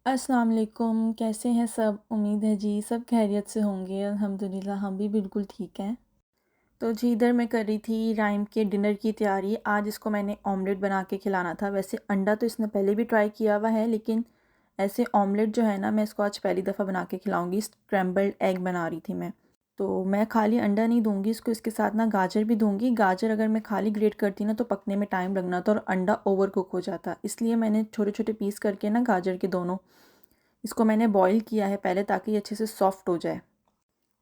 अस्सलाम वालेकुम, कैसे हैं सब? उम्मीद है जी सब खैरियत से होंगे। अल्हम्दुलिल्लाह हम भी बिल्कुल ठीक हैं। तो जी इधर मैं कर रही थी राइम के डिनर की तैयारी। आज इसको मैंने ऑमलेट बना के खिलाना था। वैसे अंडा तो इसने पहले भी ट्राई किया हुआ है, लेकिन ऐसे ऑमलेट जो है ना, मैं इसको आज पहली दफ़ा बना के खिलाऊँगी। स्क्रैम्बल्ड एग बना रही थी मैं। तो मैं खाली अंडा नहीं दूँगी इसको, इसके साथ ना गाजर भी दूँगी। गाजर अगर मैं खाली ग्रेट करती ना तो पकने में टाइम लगना था और अंडा ओवर कुक हो जाता। इसलिए मैंने छोटे-छोटे पीस करके ना गाजर के दोनों इसको मैंने बॉईल किया है पहले, ताकि ये अच्छे से सॉफ़्ट हो जाए।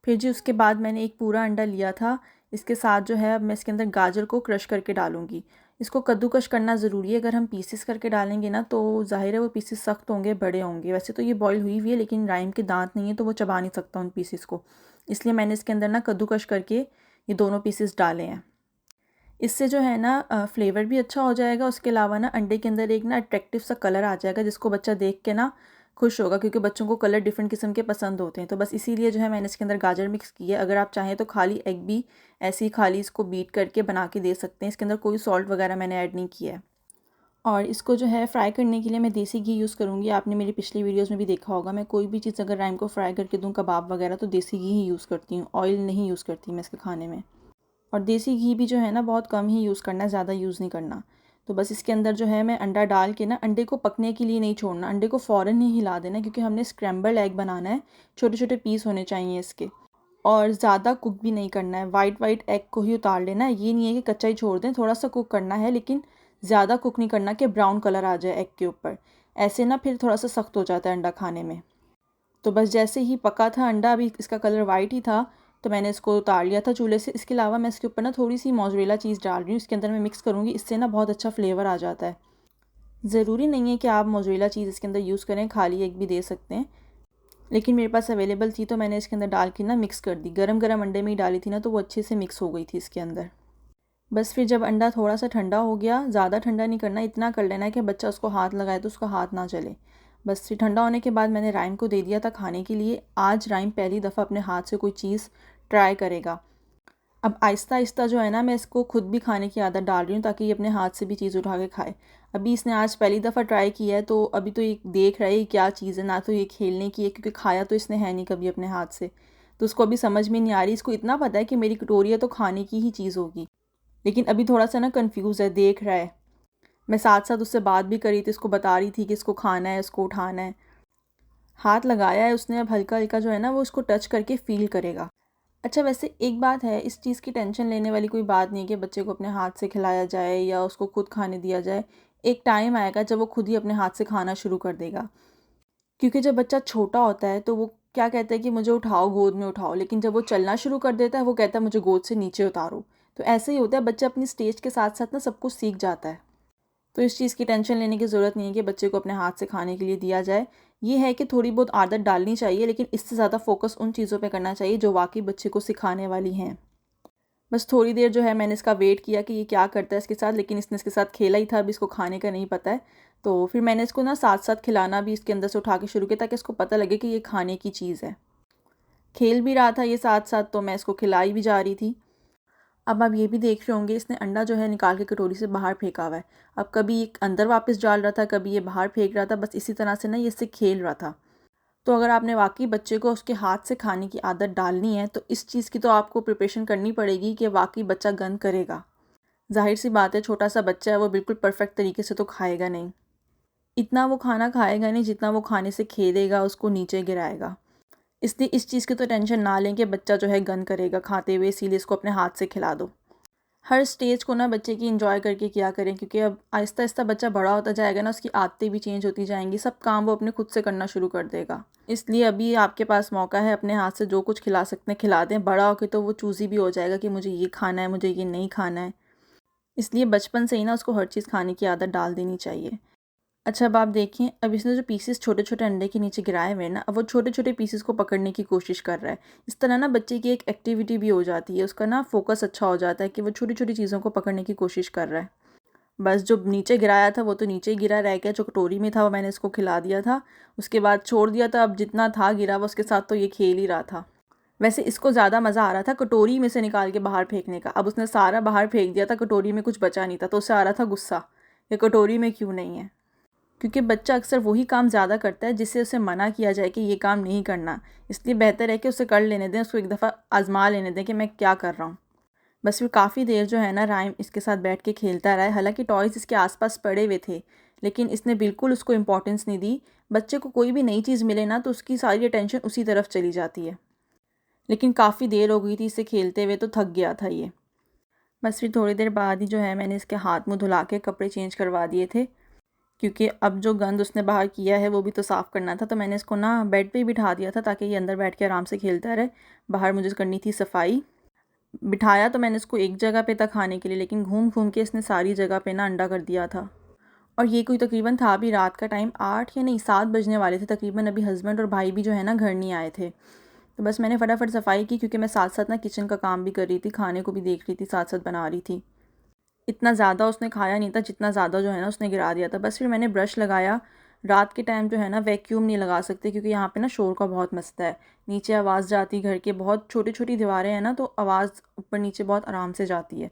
फिर जी उसके बाद मैंने एक पूरा अंडा लिया था। इसके साथ जो है अब मैं इसके अंदर गाजर को क्रश करके डालूँगी। इसको कद्दूकश करना ज़रूरी है। अगर हम पीसेस करके डालेंगे ना तो ज़ाहिर है वो पीसेस सख्त होंगे, बड़े होंगे। वैसे तो ये बॉईल हुई हुई है, लेकिन राइम के दांत नहीं है तो वो चबा नहीं सकता उन पीसेस को। इसलिए मैंने इसके अंदर ना कद्दूकश करके ये दोनों पीसेस डाले हैं। इससे जो है ना फ्लेवर भी अच्छा हो जाएगा। उसके अलावा ना अंडे के अंदर एक ना अट्रैक्टिव सा कलर आ जाएगा, जिसको बच्चा देख के ना खुश होगा, क्योंकि बच्चों को कलर डिफरेंट किस्म के पसंद होते हैं। तो बस इसीलिए जो है मैंने इसके अंदर गाजर मिक्स की है। अगर आप चाहें तो खाली एग भी ऐसे ही खाली इसको बीट करके बना के दे सकते हैं। इसके अंदर कोई सॉल्ट वगैरह मैंने ऐड नहीं किया है। और इसको जो है फ्राई करने के लिए मैं देसी घी यूज़ करूँगी। आपने मेरी पिछली वीडियोज़ में भी देखा होगा, मैं कोई भी चीज़ अगर राइम को फ्राई करके दूँ, कबाब वगैरह, तो देसी घी ही यूज़ करती हूँ। ऑयल नहीं यूज़ करती मैं इसके खाने में। और देसी घी भी जो है ना बहुत कम ही यूज़ करना है, ज़्यादा यूज़ नहीं करना। तो बस इसके अंदर जो है मैं अंडा डाल के ना, अंडे को पकने के लिए नहीं छोड़ना, अंडे को फ़ौरन ही हिला देना, क्योंकि हमने स्क्रैम्बल्ड एग बनाना है। छोटे छोटे पीस होने चाहिए इसके। और ज़्यादा कुक भी नहीं करना है। वाइट वाइट एग को ही उतार लेना है। ये नहीं है कि कच्चा ही छोड़ दें, थोड़ा सा कुक करना है, लेकिन ज़्यादा कुक नहीं करना कि ब्राउन कलर आ जाए एग के ऊपर। ऐसे ना फिर थोड़ा सा सख्त हो जाता है अंडा खाने में। तो बस जैसे ही पका था अंडा, अभी इसका कलर वाइट ही था, तो मैंने इसको उतार लिया था चूल्हे से। इसके अलावा मैं इसके ऊपर ना थोड़ी सी मोज़रेला चीज़ डाल रही हूँ। इसके अंदर मैं मिक्स करूँगी, इससे ना बहुत अच्छा फ्लेवर आ जाता है। ज़रूरी नहीं है कि आप मोज़रेला चीज़ इसके अंदर यूज़ करें, खाली एग भी दे सकते हैं। लेकिन मेरे पास अवेलेबल थी तो मैंने इसके अंदर डाल के ना मिक्स कर दी। गरम गरम अंडे में ही डाली थी ना, तो वो अच्छे से मिक्स हो गई थी इसके अंदर। बस फिर जब अंडा थोड़ा सा ठंडा हो गया, ज़्यादा ठंडा नहीं करना, इतना कर लेना है कि बच्चा उसको हाथ लगाए तो उसका हाथ ना जले। बस फिर ठंडा होने के बाद मैंने राइम को दे दिया था खाने के लिए। आज राइम पहली दफ़ा अपने हाथ से कोई चीज़ ट्राई करेगा। अब आहिस्ता आहिस्ता जो है ना, मैं इसको खुद भी खाने की आदत डाल रही हूँ, ताकि ये अपने हाथ से भी चीज़ उठा के खाए। अभी इसने आज पहली दफ़ा ट्राई किया है, तो अभी तो ये देख रहा है ये क्या चीज़ है, ना तो ये खेलने की है, क्योंकि खाया तो इसने है नहीं कभी अपने हाथ से। तो उसको अभी समझ में नहीं आ रही। इसको इतना पता है कि मेरी कटोरी है तो खाने की ही चीज़ होगी, लेकिन अभी थोड़ा सा ना कन्फ्यूज़ है, देख रहा है। मैं साथ साथ उससे बात भी करी थी, इसको बता रही थी कि इसको खाना है, इसको उठाना है। हाथ लगाया है उसने, अब हल्का हल्का जो है ना वो उसको टच करके फ़ील करेगा। अच्छा, वैसे एक बात है, इस चीज़ की टेंशन लेने वाली कोई बात नहीं है कि बच्चे को अपने हाथ से खिलाया जाए या उसको खुद खाने दिया जाए। एक टाइम आएगा जब वो खुद ही अपने हाथ से खाना शुरू कर देगा। क्योंकि जब बच्चा छोटा होता है तो वो क्या कहता है कि मुझे उठाओ, गोद में उठाओ, लेकिन जब वो चलना शुरू कर देता है वो कहता है मुझे गोद से नीचे उतारो। तो ऐसे ही होता है, बच्चा अपनी स्टेज के साथ साथ ना सब कुछ सीख जाता है। तो इस चीज़ की टेंशन लेने की ज़रूरत नहीं है कि बच्चे को अपने हाथ से खाने के लिए दिया जाए। ये है कि थोड़ी बहुत आदत डालनी चाहिए, लेकिन इससे ज़्यादा फ़ोकस उन चीज़ों पे करना चाहिए जो वाक़ई बच्चे को सिखाने वाली हैं। बस थोड़ी देर जो है मैंने इसका वेट किया कि ये क्या करता है इसके साथ, लेकिन इसने इसके साथ खेला ही था, अभी इसको खाने का नहीं पता है। तो फिर मैंने इसको ना साथ-साथ खिलाना भी इसके अंदर से उठा के शुरू किया, ताकि इसको पता लगे कि ये खाने की चीज़ है। खेल भी रहा था ये साथ-साथ, तो मैं इसको खिलाई भी जा रही थी। अब आप ये भी देख रहे होंगे, इसने अंडा जो है निकाल के कटोरी से बाहर फेंका हुआ है। अब कभी ये अंदर वापस डाल रहा था, कभी ये बाहर फेंक रहा था। बस इसी तरह से ना ये इससे खेल रहा था। तो अगर आपने वाक़ई बच्चे को उसके हाथ से खाने की आदत डालनी है, तो इस चीज़ की तो आपको प्रिपरेशन करनी पड़ेगी कि वाक़ई बच्चा गंद करेगा। ज़ाहिर-सी बात है, छोटा-सा बच्चा है, वो बिल्कुल परफ़ेक्ट तरीके से तो खाएगा नहीं। इतना वो खाना खाएगा नहीं जितना वो खाने से खेलेगा, उसको नीचे गिराएगा। इसलिए इस चीज़ की तो टेंशन ना लें कि बच्चा जो है गंद करेगा खाते हुए, इसीलिए इसको अपने हाथ से खिला दो। हर स्टेज को ना बच्चे की एंजॉय करके किया करें, क्योंकि अब आहिस्ता आहिस्ता बच्चा बड़ा होता जाएगा ना, उसकी आदतें भी चेंज होती जाएंगी, सब काम वो अपने खुद से करना शुरू कर देगा। इसलिए अभी आपके पास मौका है, अपने हाथ से जो कुछ खिला सकते हैं खिला दें। बड़ा होकर तो वो चूज़ी भी हो जाएगा कि मुझे ये खाना है, मुझे ये नहीं खाना है। इसलिए बचपन से ही ना उसको हर चीज़ खाने की आदत डाल देनी चाहिए। अच्छा, अब आप देखें, अब इसने जो पीसेस छोटे छोटे अंडे के नीचे गिराए हुए हैं ना, अब वो छोटे छोटे पीसेस को पकड़ने की कोशिश कर रहा है। इस तरह ना बच्चे की एक एक्टिविटी भी हो जाती है, उसका ना फोकस अच्छा हो जाता है कि वो छोटी छोटी चीज़ों को पकड़ने की कोशिश कर रहा है। बस जो नीचे गिराया था वो तो नीचे ही गिरा रह गया, जो कटोरी में था वो मैंने इसको खिला दिया था, उसके बाद छोड़ दिया था। अब जितना था गिरा हुआ उसके साथ तो ये खेल ही रहा था। वैसे इसको ज़्यादा मज़ा आ रहा था कटोरी में से निकाल के बाहर फेंकने का। अब उसने सारा बाहर फेंक दिया था, कटोरी में कुछ बचा नहीं था, तो उसे आ रहा था गुस्सा, ये कटोरी में क्यों नहीं है। क्योंकि बच्चा अक्सर वही काम ज़्यादा करता है जिससे उसे मना किया जाए कि ये काम नहीं करना। इसलिए बेहतर है कि उसे कर लेने दें, उसको एक दफ़ा आज़मा लेने दें कि मैं क्या कर रहा हूँ। बस फिर काफ़ी देर जो है ना राइम इसके साथ बैठ के खेलता रहा है। हालाँकि टॉयज़ इसके आस-पास पड़े हुए थे, लेकिन इसने बिल्कुल उसको इम्पोर्टेंस नहीं दी। बच्चे को कोई भी नई चीज़ मिले ना तो उसकी सारी अटेंशन उसी तरफ चली जाती है। लेकिन काफ़ी देर हो गई थी इसे खेलते हुए, तो थक गया था ये। बस फिर थोड़ी देर बाद ही जो है मैंने इसके हाथ मुँह धुला के कपड़े चेंज करवा दिए थे, क्योंकि अब जो गंद उसने बाहर किया है वो भी तो साफ़ करना था। तो मैंने इसको ना बेड पे ही बिठा दिया था ताकि ये अंदर बैठ के आराम से खेलता रहे। बाहर मुझे करनी थी सफाई। बिठाया तो मैंने इसको एक जगह पे था खाने के लिए, लेकिन घूम-घूम के इसने सारी जगह पे ना अंडा कर दिया था। और ये कोई तकरीबन था भी रात का टाइम, 8 या नहीं 7 बजने वाले थे तकरीबन। अभी हस्बैंड और भाई भी जो है ना घर नहीं आए थे। तो बस मैंने फटाफट सफाई की, क्योंकि मैं साथ-साथ ना किचन का काम भी कर रही थी, खाने को भी देख रही थी, साथ-साथ बना रही थी। इतना ज़्यादा उसने खाया नहीं था जितना ज़्यादा जो है ना उसने गिरा दिया था। बस फिर मैंने ब्रश लगाया। रात के टाइम जो है ना वैक्यूम नहीं लगा सकते, क्योंकि यहाँ पे ना शोर का बहुत मसला है। नीचे आवाज़ जाती, घर के बहुत छोटी-छोटी दीवारें हैं ना, तो आवाज़ ऊपर-नीचे बहुत आराम से जाती है।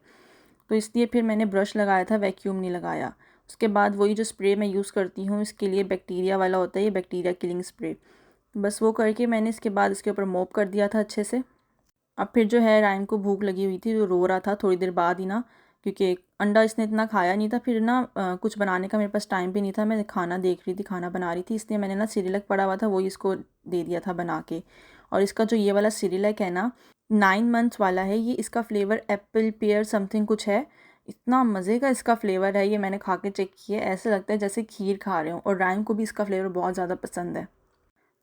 तो इसलिए फिर मैंने ब्रश लगाया था, वैक्यूम नहीं लगाया। उसके बाद वही जो स्प्रे मैं यूज़ करती हूँ इसके लिए बैक्टीरिया वाला होता है, ये बैक्टीरिया किलिंग स्प्रे। बस वो करके मैंने इसके बाद इसके ऊपर मोप कर दिया था अच्छे से। अब फिर जो है रायम को भूख लगी हुई थी, वो रो रहा था थोड़ी देर बाद ही ना, क्योंकि अंडा इसने इतना खाया नहीं था। फिर ना कुछ बनाने का मेरे पास टाइम भी नहीं था, मैं खाना देख रही थी, खाना बना रही थी, इसलिए मैंने ना सिरिलक पड़ा हुआ था वही इसको दे दिया था बना के। और इसका जो ये वाला सिरिलक है ना 9 मंथ्स वाला है, ये इसका फ्लेवर एप्पल पेयर समथिंग कुछ है। इतना मज़े का इसका फ्लेवर है, ये मैंने खा के चेक किया, ऐसा लगता है जैसे खीर खा रहे हो। और रायम को भी इसका फ्लेवर बहुत ज़्यादा पसंद है।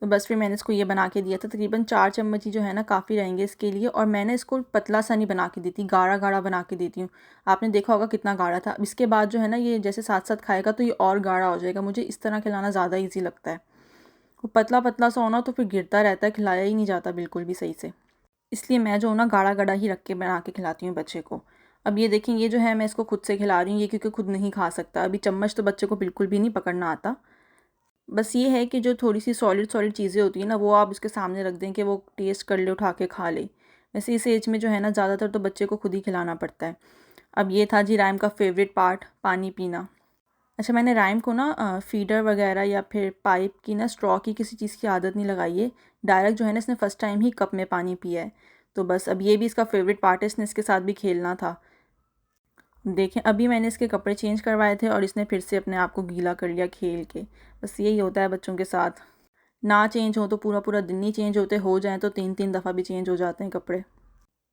तो बस फिर मैंने इसको ये बना के दिया था। तकरीबन 4 चम्मच ही जो है ना काफ़ी रहेंगे इसके लिए। और मैंने इसको पतला सा नहीं बना के देती, गाढ़ा-गाढ़ा बना के देती हूँ। आपने देखा होगा कितना गाढ़ा था। अब इसके बाद जो है ना ये जैसे साथ-साथ खाएगा तो ये और गाढ़ा हो जाएगा। मुझे इस तरह खिलाना ज़्यादा ईज़ी लगता है। वो पतला-पतला सा होना तो फिर गिरता रहता है, खिलाया ही नहीं जाता बिल्कुल भी सही से। इसलिए मैं जो हूँ ना गाढ़ा-गाढ़ा ही रख के बना के खिलाती हूँ बच्चे को। अब ये देखें, ये जो है मैं इसको खुद से खिला रही हूँ, ये क्योंकि खुद नहीं खा सकता। अभी चम्मच तो बच्चे को बिल्कुल भी नहीं पकड़ना आता। बस ये है कि जो थोड़ी-सी सॉलिड-सॉलिड चीज़ें होती हैं ना, वो आप उसके सामने रख दें कि वो टेस्ट कर ले, उठा के खा ले। वैसे इस एज में जो है ना ज़्यादातर तो बच्चे को खुद ही खिलाना पड़ता है। अब ये था जी राइम का फ़ेवरेट पार्ट, पानी पीना। अच्छा, मैंने राइम को ना फ़ीडर वगैरह या फिर पाइप की ना स्ट्रॉ की किसी चीज़ की आदत नहीं लगाई है। डायरेक्ट जो है ना इसने फ़र्स्ट टाइम ही कप में पानी पिया है। तो बस अब ये भी इसका फ़ेवरेट पार्ट है, इसने इसके साथ भी खेलना था। देखें, अभी मैंने इसके कपड़े चेंज करवाए थे और इसने फिर से अपने आप को गीला कर लिया खेल के। बस यही होता है बच्चों के साथ। ना चेंज हो तो पूरा-पूरा दिन नहीं चेंज होते, हो जाएँ तो 3-3 दफ़ा भी चेंज हो जाते हैं कपड़े।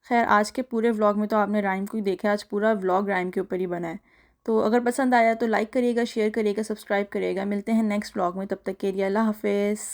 ख़ैर, आज के पूरे व्लॉग में तो आपने राइम को ही देखा है, आज पूरा व्लॉग राइम के ऊपर ही बना है। तो अगर पसंद आया तो लाइक करिएगा, शेयर करिएगा, सब्सक्राइब करिएगा। मिलते हैं नेक्स्ट व्लॉग में, तब तक के लिए अल्लाह हाफ़िज़।